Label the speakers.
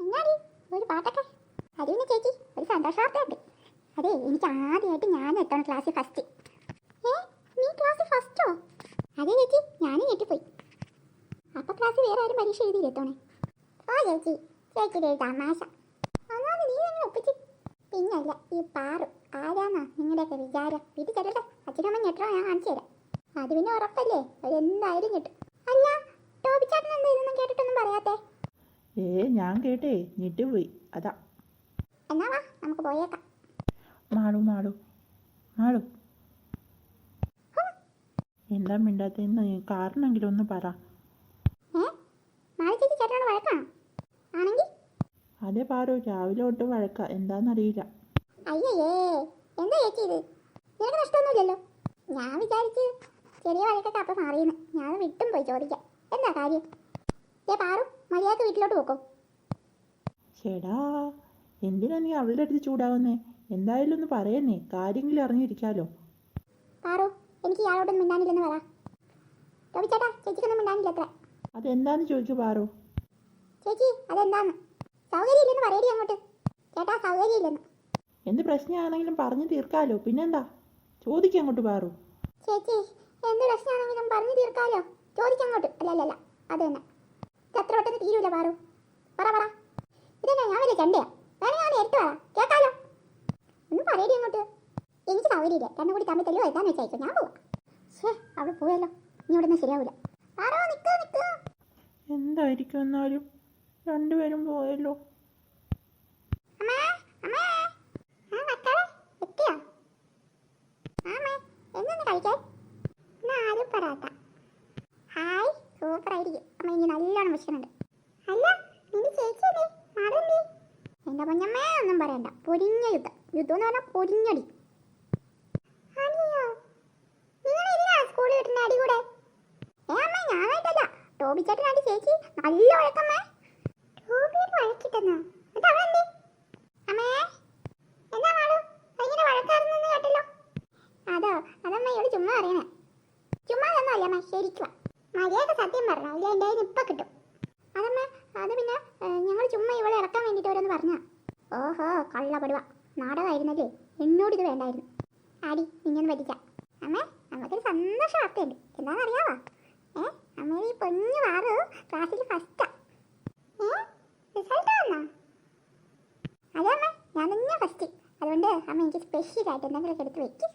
Speaker 1: എന്നാടി ഒരു പാട്ടൊക്കെ അതിന് ചേച്ചി ഒരു സന്തോഷ വാർത്തയുണ്ട്. അതെ, എനിക്ക് ആദ്യമായിട്ട് ഞാൻ എത്തണം ക്ലാസ്സിൽ ഫസ്റ്റ്. നീ ക്ലാസ്സിൽ ഫസ്റ്റോ? അതെ ചേച്ചി, ഞാനും ഞെട്ടിപ്പോയി. അപ്പൊ ക്ലാസ്സിൽ വേറെ ആരും പരീക്ഷ എഴുതിയില്ലെത്തോണേ? ഓ ചേച്ചി, ചേച്ചിയുടെ ഒരു തമാശ. അതാണ് നീ തന്നെ ഒപ്പിച്ച്. പിന്നല്ല ഈ പാറു ആരാന്നാ നിങ്ങളുടെയൊക്കെ വിചാരം? വീട്ടിൽ ചെല്ലട്ടെ, അച്ഛനമ്മ ഞെട്ടോ ഞാൻ കാണിച്ചു തരാം. അത് പിന്നെ ഉറപ്പല്ലേ, എന്തായാലും ഞെട്ടും. അല്ല, ടോബിച്ചാട്ടൻ എന്താ ഇതൊന്നും കേട്ടിട്ടൊന്നും പറയാത്തേ?
Speaker 2: ഞാൻ കേട്ടേ ഞെട്ടിപ്പോയി, അതാ.
Speaker 1: എന്നാ വാ നമുക്ക് പോയേക്കാം.
Speaker 2: മാളു മാളു മാളു എന്താ മിണ്ടാത്തെന്ന് കാരണമെങ്കിലും ഒന്ന് പറ.
Speaker 1: മാളു ചേച്ചി ചേട്ടനോട് വഴക്കാണോ? ആണെങ്കിൽ
Speaker 2: അതെ പാറു, രാവിലെ തൊട്ട് വഴക്ക, എന്താണെന്നറിയില്ല.
Speaker 1: അയ്യേ, എന്താ ചേച്ചി ഇത്? നിനക്ക് നഷ്ടമൊന്നുമില്ലല്ലോ. ഞാൻ വിചാരിച്ച് ചെറിയ വഴക്കൊക്കെ അപ്പം മാറിയെന്ന്. ഞാൻ വിട്ടും പോയി ചോദിക്കാം, എന്താ കാര്യം? പാറു മര്യാദക്ക് വീട്ടിലോട്ട് പോക്കോ.
Speaker 2: ചേടാ, എന്തിനാ നീ അവളുടെ അടുത്ത് ചൂടാവുന്നേ? എന്തായാലും ഒന്ന് പറയുന്നേ, കാര്യങ്ങളിൽ അറിഞ്ഞിരിക്കാലോ.
Speaker 1: പാറു, എനിക്ക് ഇയാളോടൊന്നും മിണ്ടാനില്ലെന്ന് പറ. ടോബി ചേട്ടാ, ചേച്ചിക്കൊന്നും മിണ്ടാനില്ല അത്ര.
Speaker 2: അതെന്താന്ന് ചോദിക്കൂ പാറു.
Speaker 1: ചേച്ചി അതെന്താന്ന്? സൗകര്യമില്ലെന്ന് പറയടി അങ്ങോട്ട്. ചേട്ടാ സൗകര്യമില്ലെന്ന്.
Speaker 2: എന്ത് പ്രശ്നമാണെങ്കിലും പറഞ്ഞു തീർക്കാലോ, പിന്നെന്താ? ചോദിക്കാം അങ്ങോട്ട് പാറു.
Speaker 1: ചേച്ചി എന്ത് പ്രശ്നമാണെങ്കിലും പറഞ്ഞു തീർക്കാലോ, ചോദിക്കങ്ങോട്ട്. അല്ലല്ല, അത് തന്നെ. എത്ര പെട്ടെന്ന് തീരൂല പാറു. പറ പറ. ഇതെന്നാ ഞാൻ വലിയ ചണ്ടയാ? വേണേ ഞാൻ നേരിട്ട് പറ, കേൾക്കാലോ. ഒന്ന് പറയടി അങ്ങോട്ട്. എനിക്ക് സൗകര്യമില്ല, രണ്ടും കൂടി തമ്മിൽ തല്ലോ എന്താന്ന് വെച്ചായിരിക്കും. ഞാൻ പോവാം. അവിടെ പോയല്ലോ, നീ ഇവിടെ നിന്ന് ശരിയാവൂല. പാറോ നിക്ക് നിക്ക്.
Speaker 2: എന്തായിരിക്കും എന്നാലും രണ്ടുപേരും പോയല്ലോ.
Speaker 1: ഹായ്, സൂപ്പർ ആയിരിക്കും. അമ്മ ഇനി നല്ലോണം വിഷമുണ്ട്. അല്ല, നിന്റെ ചേച്ചിയല്ലേ നാടല്ലേ? എന്റെ പൊന്നമ്മേ ഒന്നും പറയണ്ട. പൊരിഞ്ഞ യുദ്ധം. യുദ്ധം എന്ന് പറഞ്ഞാൽ പൊരിഞ്ഞടി. സ്കൂളിൽ കിട്ടുന്ന അടി കൂടെ അമ്മ ഞാനായിട്ടല്ല, ടോബി ചേട്ടനാടി ചേച്ചി നല്ല വഴക്കമ്മേ. ടോബിയെ വഴക്കിട്ടെന്നോ? അതവളെന്തേ? അമ്മേ എന്താ മാളു ഭയങ്കര വഴക്കാറുന്നെന്ന് കേട്ടല്ലോ. അതമ്മ ഇവള് ചുമ്മാ അറിയണേ. ചുമ്മാ അതൊന്നും അല്ല അമ്മ, ശരിക്കും മര്യാദ സത്യം പറഞ്ഞോ, ഇല്ല എൻ്റെ കയ്യിൽ ഇപ്പം കിട്ടും. അതമ്മ, അത് പിന്നെ ഞങ്ങൾ ചുമ്മാ ഇവളെ ഇറക്കാൻ വേണ്ടിയിട്ട് ഓരോന്ന് പറഞ്ഞാ. ഓഹോ, കള്ളപ്പെടുക നാടകമായിരുന്നല്ലേ. എന്നോട് ഇത് വേണ്ടായിരുന്നു. ആടി നിന്നൊന്ന് പറ്റിച്ച. അമ്മേ, നമുക്കൊരു സന്തോഷ വാർത്തയുണ്ട്. എന്താണെന്നറിയാവോ? അമ്മ ഈ പൊന്നു വാറു ക്ലാസ്സിൽ ഫസ്റ്റാ. റിസൾട്ട് വന്നോ? അതമ്മ, ഞാൻ തന്നെ ഫസ്റ്റ്. അതുകൊണ്ട് അമ്മ എനിക്ക് സ്പെഷ്യലായിട്ട് എന്തെങ്കിലുമൊക്കെ എടുത്ത് വെക്കും.